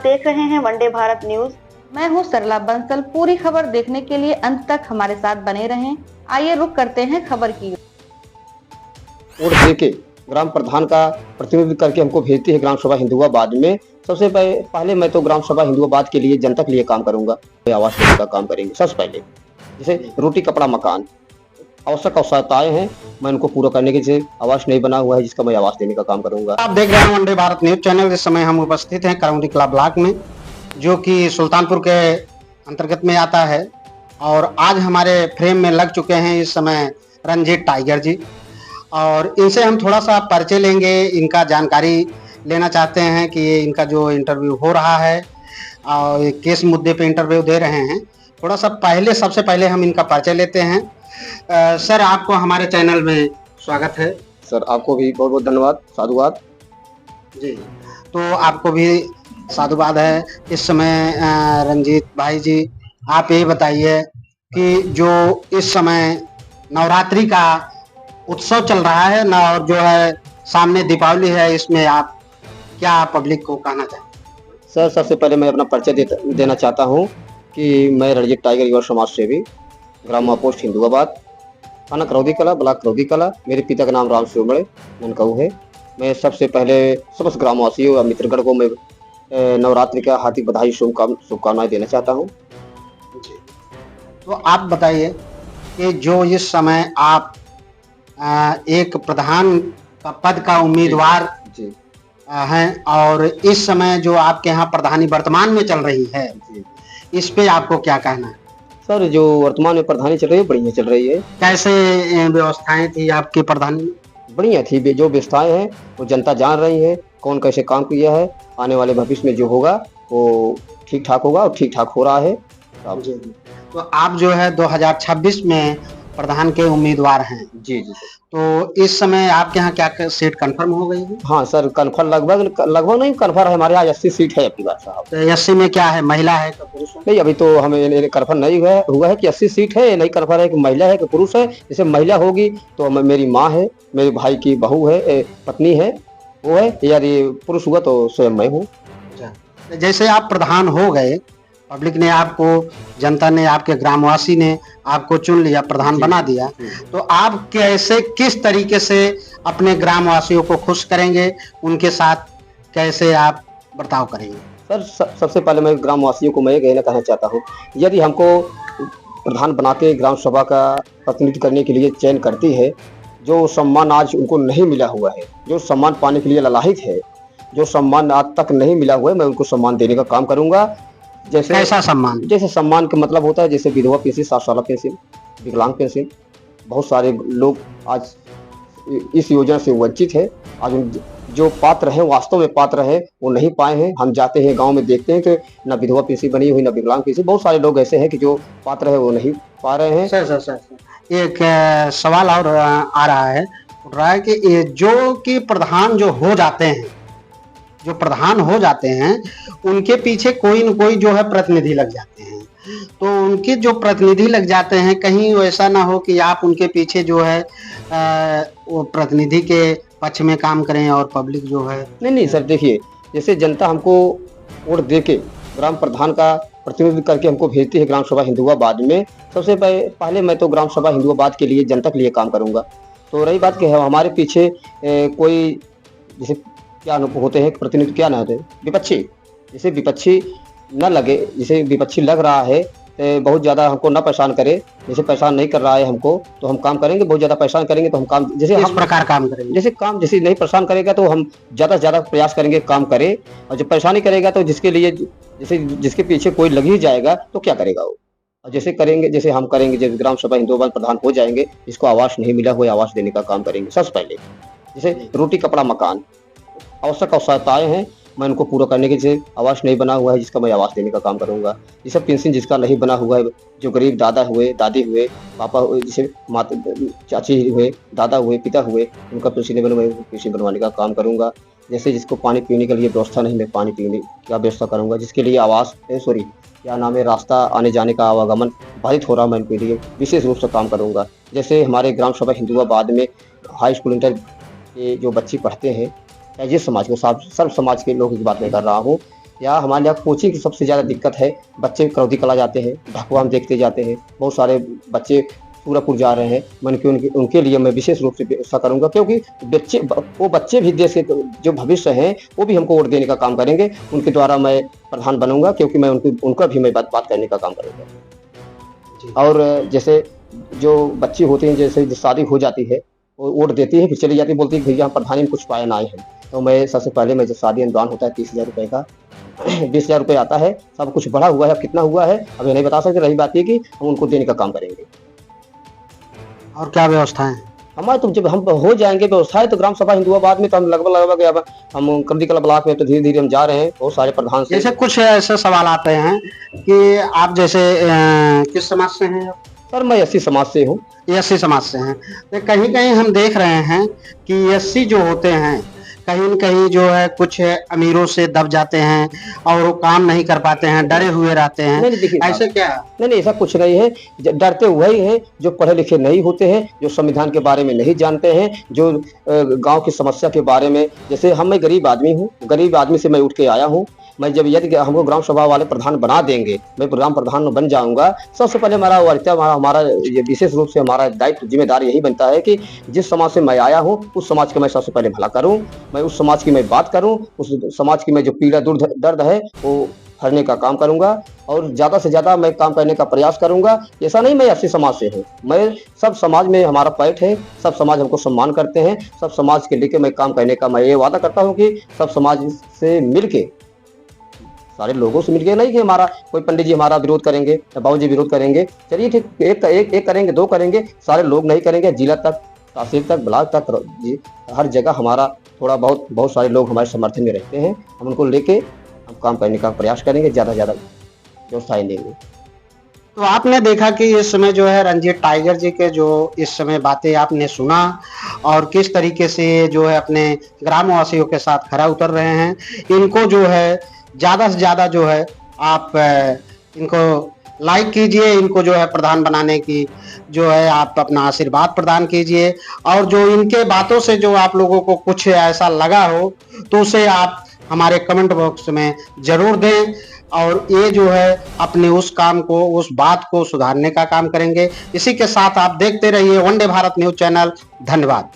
देख रहे हैं वनडे भारत न्यूज। मैं हूं सरला बंसल। पूरी खबर देखने के लिए अंत तक हमारे साथ बने रहें। आइए रुक करते हैं खबर की। वोट देके ग्राम प्रधान का प्रतिनिधित्व करके हमको भेजती है ग्राम सभा हिंदुआबाद में। सबसे पहले मैं तो ग्राम सभा हिंदुआबाद के लिए जनता के लिए काम करूंगा, आवास देने का काम करेंगे। सबसे पहले जैसे रोटी कपड़ा मकान आवश्यक आवश्यकताएं हैं, मैं उनको पूरा करने के लिए आवास नहीं बना हुआ है जिसका मैं आवास देने का काम करूंगा। आप देख रहे हैं वनडे भारत न्यूज चैनल। इस समय हम उपस्थित हैं करौंदी कला ब्लॉक में, जो कि सुल्तानपुर के अंतर्गत में आता है। और आज हमारे फ्रेम में लग चुके हैं इस समय रंजीत टाइगर जी, और इनसे हम थोड़ा सा परिचय लेंगे, इनका जानकारी लेना चाहते हैं कि ये इनका जो इंटरव्यू हो रहा है और किस मुद्दे पे इंटरव्यू दे रहे हैं। थोड़ा सा सबसे पहले हम इनका परिचय लेते हैं। सर, आपको हमारे चैनल में स्वागत है। सर, आपको भी बहुत बहुत धन्यवाद, साधुवाद जी। तो आपको भी साधुवाद है। इस समय रंजीत भाई जी, आप ये बताइए कि जो इस समय नवरात्रि का उत्सव चल रहा है ना, और जो है सामने दीपावली है, इसमें आप क्या पब्लिक को कहना चाहते? सर, सबसे पहले मैं अपना परिचय देना चाहता हूँ कि मैं रणजीत टाइगर युवा समाज सेवी, ग्राम पोस्ट हिंदुआबाद, थाना करौदी कला, ब्लॉक करौदी कला। मेरे पिता का नाम राम शिवमणे मनकऊ है। मैं सबसे पहले समस्त ग्रामवासियों और मित्रगण को मैं नवरात्रि का हार्दिक बधाई शुभकामनाएं देना चाहता हूं। तो आप बताइए कि जो इस समय आप एक प्रधान का पद का उम्मीदवार जी हैं, और इस समय जो आपके यहाँ प्रधानी वर्तमान में चल रही है, इस पे आपको क्या कहना है? सर, जो वर्तमान में प्रधानी चल रही है बढ़िया चल रही है। कैसे व्यवस्थाएं थी आपकी प्रधानी में? बढ़िया थी। जो व्यवस्थाएं हैं वो जनता जान रही है, कौन कैसे काम किया है। आने वाले भविष्य में जो होगा वो ठीक ठाक होगा और ठीक ठाक हो रहा है। तो आप जो है 2026 में प्रधान के उम्मीदवार हैं। जी। तो इस समय आपके यहाँ क्या सीट कंफर्म हो गई है? हाँ सर, कंफर्म लगभग नहीं कंफर्म है। हमारे यहाँ 80 सीट है आपकी बात साहब। तो 80 में क्या है, महिला है कि पुरुष है? नहीं, अभी तो हमें कंफर्म नहीं हुआ है कि 80 सीट है। नहीं कंफर्म है कि महिला है कि पुरुष है। जैसे महिला होगी तो मेरी माँ है, मेरे भाई की बहू है, पत्नी है, वो है। यदि पुरुष हुआ तो स्वयं मैं हूँ। जैसे आप प्रधान हो गए, पब्लिक ने आपको, जनता ने, आपके ग्रामवासी ने आपको चुन लिया, प्रधान बना दिया, तो आप कैसे, किस तरीके से अपने ग्रामवासियों को खुश करेंगे, उनके साथ कैसे आप बर्ताव करेंगे? सर, सबसे पहले मैं ग्रामवासियों को मैं कहना चाहता हूँ, यदि हमको प्रधान बना के ग्राम सभा का प्रतिनिधित्व करने के लिए चयन करती है, जो सम्मान आज उनको नहीं मिला हुआ है, जो सम्मान पाने के लिए ललाहित है, जो सम्मान आज तक नहीं मिला हुआ है, मैं उनको सम्मान देने का काम करूंगा। जैसे कैसा सम्मान? जैसे सम्मान का मतलब होता है जैसे विधवा पेंशन, 7 साल पेंशन, विकलांग पेंशन। बहुत सारे लोग आज इस योजना से वंचित है। आज जो पात्र हैं, वास्तव में पात्र हैं, वो नहीं पाए हैं। हम जाते हैं गांव में, देखते हैं कि ना विधवा पेंशन बनी हुई, ना विकलांग पेंशन। बहुत सारे लोग ऐसे हैं कि जो पात्र है वो नहीं पा रहे हैं। सर, एक सवाल और आ रहा है, उठ रहा है कि जो कि प्रधान जो हो जाते हैं, जो प्रधान हो जाते हैं, उनके पीछे कोई न कोई जो है प्रतिनिधि लग जाते हैं। तो उनके जो प्रतिनिधि लग जाते हैं, कहीं ऐसा ना हो कि आप उनके पीछे जो है वो प्रतिनिधि के पक्ष में काम करें और पब्लिक जो है। नहीं सर, देखिए, जैसे जनता हमको वोट देके ग्राम प्रधान का प्रतिनिधित्व करके हमको भेजती है ग्राम सभा हिंदुआबाद में। सबसे पहले मैं तो ग्राम सभा हिंदुआबाद के लिए जनता के लिए काम करूंगा। तो रही बात कि हमारे पीछे कोई जैसे क्या होते हैं प्रतिनिधि, क्या ना होते, विपक्षी। जैसे विपक्षी न लगे, जैसे विपक्षी लग रहा है तो बहुत ज़्यादा हमको न परेशान करे। जैसे परेशान नहीं कर रहा है हमको, तो हम काम करेंगे। बहुत ज़्यादा परेशान करेंगे तो हम काम, जैसे इस प्रकार काम करेंगे। जैसे नहीं परेशान करेगा तो हम ज़्यादा से ज़्यादा प्रयास करेंगे काम करे। और जब परेशानी करेगा तो जिसके लिए, जैसे जिसके पीछे कोई लग ही जाएगा तो क्या करेगा वो। और जैसे करेंगे, जैसे हम करेंगे, जब ग्राम सभा हिंदुआबाद प्रधान हो जाएंगे, जिसको आवास नहीं मिला हुआ आवास देने का काम करेंगे। सबसे पहले जैसे रोटी कपड़ा मकान आवश्यक आवश्यकताएं हैं, मैं उनको पूरा करने के लिए आवास नहीं बना हुआ है जिसका मैं आवास देने का काम करूंगा। जैसे पेंशन जिसका नहीं बना हुआ है, जो गरीब दादा हुए, दादी हुए, पापा हुए, जैसे माता, चाची हुए, दादा हुए, पिता हुए, उनका पेंशन नहीं बना, मैं पेंशन बनवाने का काम करूंगा। जैसे जिसको पानी पीने के लिए व्यवस्था नहीं, मैं पानी पीने का व्यवस्था करूंगा। जिसके लिए रास्ता आने जाने का आवागमन बाधित हो रहा, मैं उनके लिए विशेष रूप से काम करूंगा। जैसे हमारे ग्राम सभा हिंदुआबाद में हाई स्कूल इंटर के जो बच्चे पढ़ते हैं, जिस समाज को, सर्व समाज के लोगों की बात मैं कर रहा हूँ, या हमारे यहाँ कोचिंग की सबसे ज़्यादा दिक्कत है। बच्चे करौदी कला जाते हैं, ढाकुआ हम देखते जाते हैं, बहुत सारे बच्चे सूरजपुर जा रहे हैं। मन के उनके लिए मैं विशेष रूप से व्यवस्था करूँगा, क्योंकि वो बच्चे भी देश के जो भविष्य हैं, वो भी हमको वोट देने का काम करेंगे। उनके द्वारा मैं प्रधान बनूंगा, क्योंकि मैं उनका भी मैं बात करने का काम करूँगा। और जैसे जो बच्चे होते हैं, जैसे शादी हो जाती है, वो वोट देती है, फिर चली जाती है, बोलती है भैया हम प्रधानी में कुछ पाए ना आए हैं। तो मैं सबसे पहले मैं जब शादी अनुदान होता है 30,000 रुपये का 20,000 रुपये आता है। सब कुछ बढ़ा हुआ है, कितना हुआ है अब ये नहीं बता सकते। रही बात ये कि हम उनको देने का काम करेंगे। और क्या व्यवस्था है हमारे? तो जब हम हो जाएंगे व्यवस्थाएं, तो ग्राम सभा हिंदुआबाद में तो हम लगभग हम करौदी कला ब्लॉक में तो धीरे धीरे हम जा रहे हैं। बहुत सारे प्रधान से जैसे कुछ ऐसे सवाल आते हैं कि आप जैसे किस समाज से हैं? सर मैं एससी समाज से हूँ। एससी समाज से हैं। तो कहीं कहीं हम देख रहे हैं कि एससी जो होते हैं कहीं न कहीं जो है कुछ अमीरों से दब जाते हैं और वो काम नहीं कर पाते हैं, डरे हुए रहते हैं। नहीं देखिए ऐसे क्या? नहीं ऐसा कुछ नहीं है। डरते वही हैं जो पढ़े लिखे नहीं होते हैं, जो संविधान के बारे में नहीं जानते हैं, जो गांव की समस्या के बारे में। जैसे मैं गरीब आदमी हूँ, गरीब आदमी से मैं उठ के आया हूँ। मैं जब यदि हमको ग्राम सभा वाले प्रधान बना देंगे, मैं ग्राम प्रधान बन जाऊंगा, सबसे पहले हमारा ये विशेष रूप से हमारा दायित्व जिम्मेदार यही बनता है कि जिस समाज से मैं आया हूँ उस समाज का मैं सबसे पहले भला करूँ, मैं उस समाज की मैं बात करूँ, उस समाज की मैं जो पीड़ा दर्द है वो हरने का काम करूंगा। और ज़्यादा से ज़्यादा मैं काम करने का प्रयास करूंगा। ऐसा नहीं मैं एससी समाज से हूँ, मैं सब समाज में हमारा पैठ है, सब समाज हमको सम्मान करते हैं। सब समाज के लेके मैं काम करने का मैं ये वादा करता हूँ कि सब समाज से मिलके, सारे लोगों से मिलके नहीं कि हमारा कोई पंडित जी हमारा विरोध करेंगे या बाबू जी विरोध करेंगे। चलिए ठीक, एक करेंगे, दो करेंगे, सारे लोग नहीं करेंगे। जिला तक, तहसील तक, ब्लॉक तक, हर जगह हमारा थोड़ा बहुत सारे लोग हमारे समर्थन में रहते हैं। हम उनको लेके हम काम करने का प्रयास करेंगे, ज़्यादा से ज़्यादा व्यवस्थाएं देंगे। तो आपने देखा कि इस समय जो है रणजीत टाइगर जी के जो इस समय बातें आपने सुना और किस तरीके से जो है अपने ग्रामवासियों के साथ खरा उतर रहे हैं। इनको जो है ज़्यादा से ज़्यादा जो है आप इनको लाइक कीजिए, इनको जो है प्रधान बनाने की जो है आप अपना आशीर्वाद प्रदान कीजिए। और जो इनके बातों से जो आप लोगों को कुछ ऐसा लगा हो तो उसे आप हमारे कमेंट बॉक्स में जरूर दें, और ये जो है अपने उस काम को, उस बात को सुधारने का काम करेंगे। इसी के साथ आप देखते रहिए वंदे भारत न्यूज चैनल। धन्यवाद।